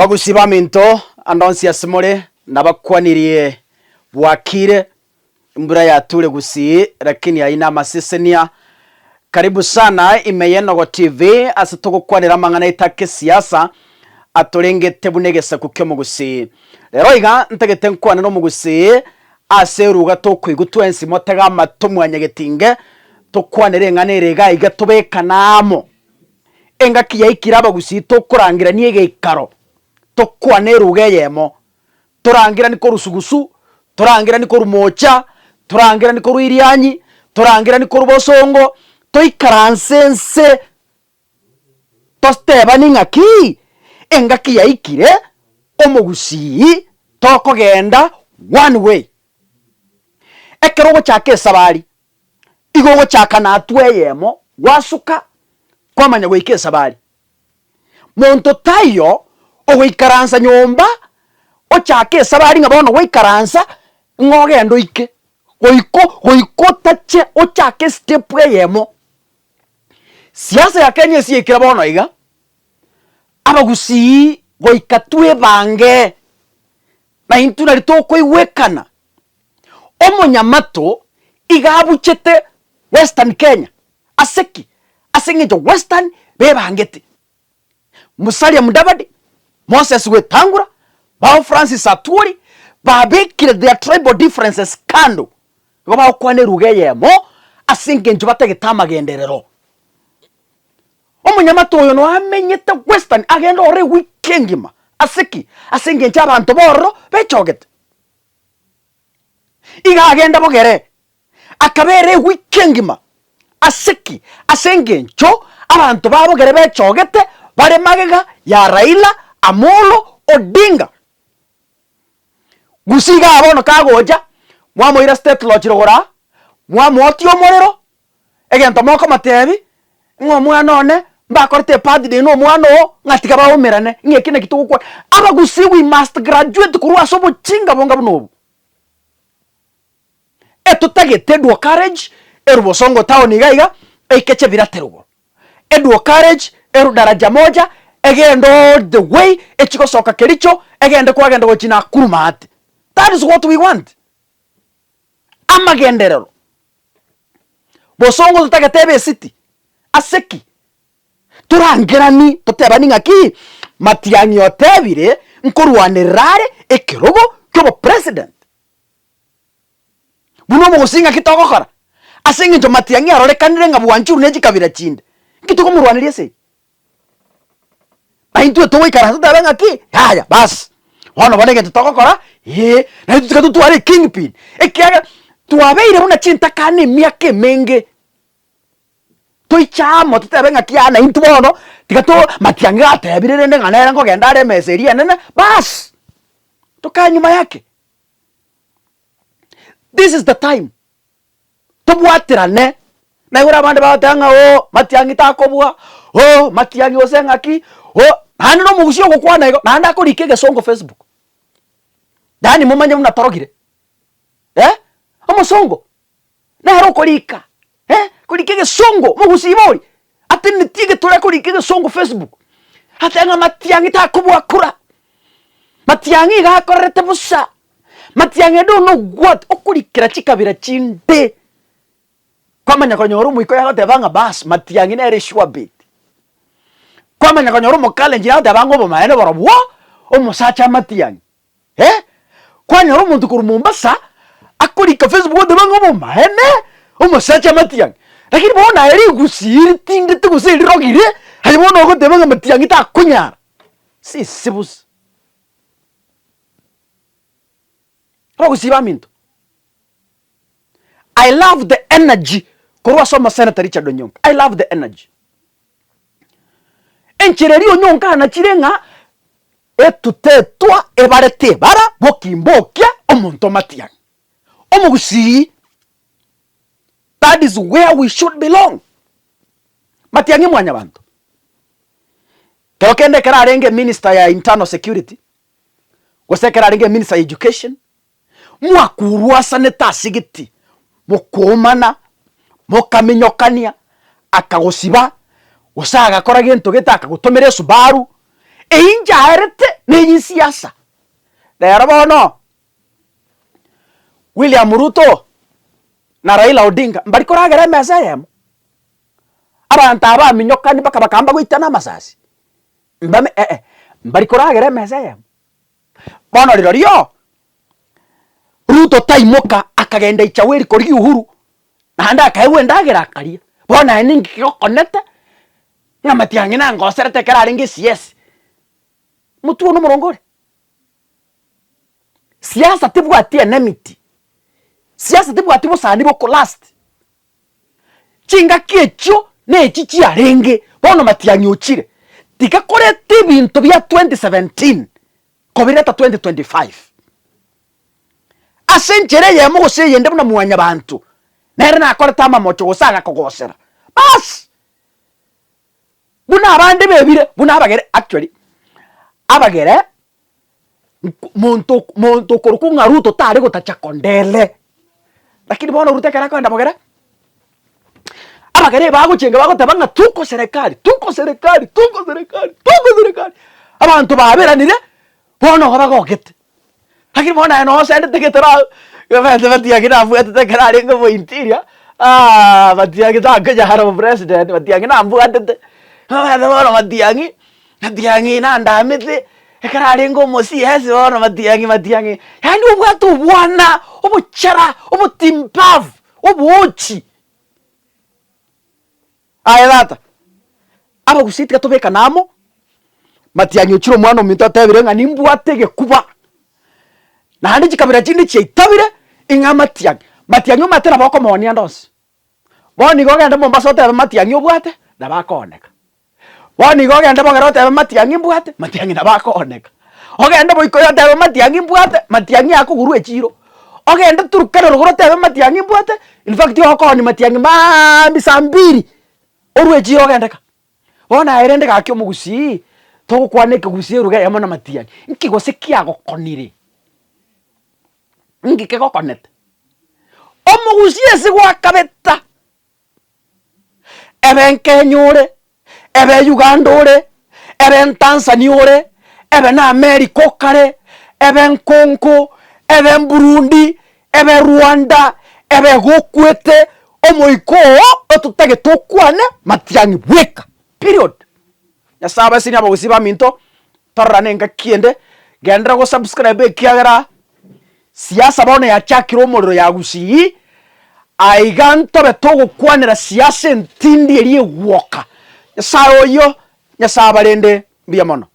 Abagusii baminto andonsi asimole nabakwanirie bwakire mbura ya tule Gusii lakini haina masisenia. Karibu sana Enogo Tv asitugukwanira mangana itake siasa aturengete bunegesa kukyo mu Gusii. Lero iga ntegete nkwana no mu Gusii aseruga tokwigutwensi motega matumwanya getinge tukwanire nganire ga iga tubekanamo enga kiyaikira Abagusii tukurangira niege ikaro tukwane ruge yemo turangira niko rusugusu turangira niko rumocha turangira niko ruirianyi turangira niko rubosongo toikaransense tosteba ningaki enga kiyaikire Omugusii tokogenda one way ekerogo chake sabari igogo chaka natwe yemo wasuka kwamanya gwike sabari monto tayo ogoikaransa nyomba ochake sabari ngabono goikaransa ngogendo ike goiko tache ochake step yemo siasa ya Kenya siekira bono iga Abagusii goikatwe bange na intuna litoko iwekana omonyamato igabuchete Western Kenya aseki asengeje Western bebangete Musalia Mudavadi Moses Wetangula bao Francis Atwoli babekire their tribal differences kando goba kwane ruge yemo asengeje bategeta genderero omonyamato oyo no amenyete Western agenda ore weekendima aseki asengeje abantu borro bechogete iga agenda bogere akabere weekendima aseki asengencho abantu babogere bechogete bare magega ya Raila Amolo Odinga Gusiga abono kagoja mwamoira state lodge rogora mwamoti omorero egento moko matebi mwana one mbakorete padde no mwana o ngatika baomerane ngekine kitugukwa Abagusii we must graduate kurwa sobo chinga bonga bunobu etutagete Edwa Courage erubosongo town igaiga eikeche biraterugo Edwa Courage eru daraja moja egendo the way echiko soka kericho egende kwa agenda gochina kurumate. That is what we want. Amagenderero bosongo tutagete city aseki turangirani totebani ngaki Matiangi otebire nkorwanirare ekirogo kyo president buno mugusinga kitogokora asengejo Matiangi arorekanire ngabwanchuru neji kabira chinde kitoko murwanirie se baintu togoikara tutabe ngaki haya bas hono bonege tutogokora na tutikatu tuare kingpin ekiaga tuabeire una chinta kane miake menge toichamo tutabe ngaki ana intu bono tikato Matiangi atebire nende nganera ngogenda are meseria nene bas tokanyuma yake. This is the time tobwatirane na igura bande batanga o Matiangi takobwa o Matiangi osengaki o hano no Mugusii ogokwana igo na nda korike gesongo Facebook dani mumanye muna torogire amasongo na haro korika korike gesongo Mugusii bori atini tige tore korike gesongo Facebook atanga Matiangi takobwa kura Matiangi ga korete busa Matiangi do no what okurikira chikabira chinde kwamanya konyoru muiko yagote banga bas Matiangi na ere sure bit kwamanya konyoru mokale njira de bango bomaene borobwo omusacha Matiangi kwanyoru muntu kuru Mombasa akurika Facebook de bango bomaene omusacha Matiangi lakini bona eri Gusii tinde tugusii rogire hayibona go de banga Matiangi ta kunyara si sibus Abagusii baminto. I love the energy kurwa soma Senator Richard Onyonka. I love the energy. Enchereri Onyonka na chirenga etutetwa ebarete bara bokimbokia omuntu Matiangi. Omugusii, that is where we should belong. Matiangi mwanya bantu. Tokende kera arenge minister ya internal security. Gosekera arenge minister ya education. Mwakurwa saneta sigiti mukomana mukamenyokania akagosiba usaga kora gento geta akagutomere Subaru injaerete ni siasa rero bono William Ruto na Raila Odinga mbari koragera meza yemo abantu abaminyokani baka bakamba gwitana masasi mbame mbari koragera meza yemo bono riro Ruto taimoka akagenda ichaweri kori Uhuru na handa akaewe ndagera akaria bona ningi kiokonete ya Matiangi na ngoserete kera ringi CS mutu no murongore siasa tibwati enmity siasa tibwati bosani boko last chinga kiecho ne chichi arenge bono Matiangi uchire tikakorete ibintu bya 2017 kobireta 2025 asenjere yemo gose yende buna muanya bantu nere nakoreta amamocho gosaga kogosera bas buna abande bebire buna abagere actually abagere monto korukunga Ruto tari gutacha kondele lakini bona Ruto kara kwenda mogere abagere bagucenga bagotabanga tuko serikali abantu baberanire bona babagogete lakini bona no sende teketera Matiangi na mbuate tekera ringo bo interior Matiangi takaja haro president Matiangi na mbuate bona Matiangi na ndamete ekara ringo mosi hese bona Matiangi yani ubwato bwana obuchara obutimpav obuchi ayata Abagusii katobeka namo Matiangi uchiro mwana ominto atebirenga nimbwate gekuba na handi chikabira chindi cheitabire inga Matiangi matera bako monia ndonsi boni gogenda Mombasa otebe Matiangi obwate na bakoneka boni gogenda bogero otebe Matiangi mbwate Matiangi na bakoneka ogenda boikoyo otebe Matiangi mbwate Matiangi akuguru echiro ogenda turukero ruguru otebe Matiangi mbwate in fact yokoni Matiangi mambi sambiri oru echiro ogendeka bona erende gakyo Mugusii togukwaneke Gusii ruga yamo na Matiangi nkigose kiagokonire ngike gokonete Omugusii esigwa kabeta ebe Kenyore ebe Uganda ore ebe Tanzania ore ebe na America kare ebe Kongo ebe Burundi ebe Rwanda ebe gokwete omoiko otutege tokwane Matiangi bweka period ya saba sini Abagusii baminto torranenga kiende gendra go subscribe kiagara siasa bone ya chakiro omoriro ya Gusii aiganto betogo kwanera siasa ntindi eri egwoka nyasaye oyo nyasaye barende mbiya mono.